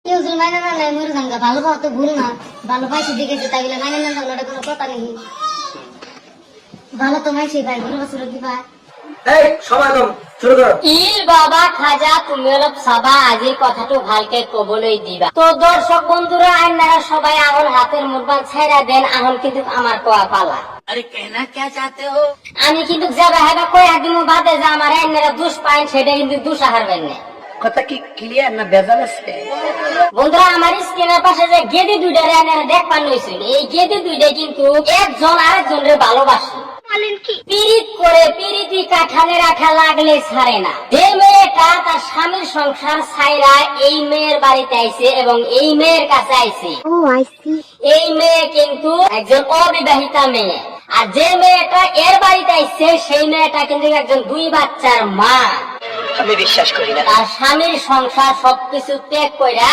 কেউ মাইনে না নাই মরে যাঙ্গা, ভালো পাওয়া তো ভুল না, ভালো পাইছে দেখেছে তাই বলে মাইনে না যাঙ্গা, ওটা কোনো কথা নেই। ভালো তো মাইছে ভাই, ভালো বছর কি পায়। এই সময় কম, শুরু করো। ইল বাবা খাজা, তুমি অলপ সাবা আজি কথাটো ভালকে কবলৈ দিবা। তো দর্শক বন্ধুরা, আপনারা সবাই আমার হাতের মুঠবান ছেড়া দেন, এখন কিন্তু আমার কোয়া পালা। अरे कहना क्या चाहते हो? আমি কিন্তু যাবা হেবা কই একদিন বাদে যা আমার আপনারা দুষ পাইন, সেটা কিন্তু দুষ হারবেন না। কথা কি ক্লিয়ার না ভেজাল আছে? বন্ধুরা, আমার স্ক্রিনের পাশে যে গেদি দুইটা আপনারা দেখবার লইছেন, এই গেদি দুইটা কিন্তু একজন আরেকজনের ভালোবাসে। পিরিত করে পিরিতি কাঠালে রাখা লাগলে ছাড়ে না। যে মেয়েটা তার স্বামীর সংসার ছাইরা এই মেয়ের বাড়িতে আইছে এবং এই মেয়ের কাছে আইছে, এই মেয়ে কিন্তু একজন অবিবাহিতা মেয়ে। আর যে মেয়েটা এর বাড়িতে আইছে সেই মেয়েটা কিন্তু একজন 2 বাচ্চার মা। আমি বিশ্বাস করি না। তার স্বামীর সংসার সবকিছু ত্যাগ কইরা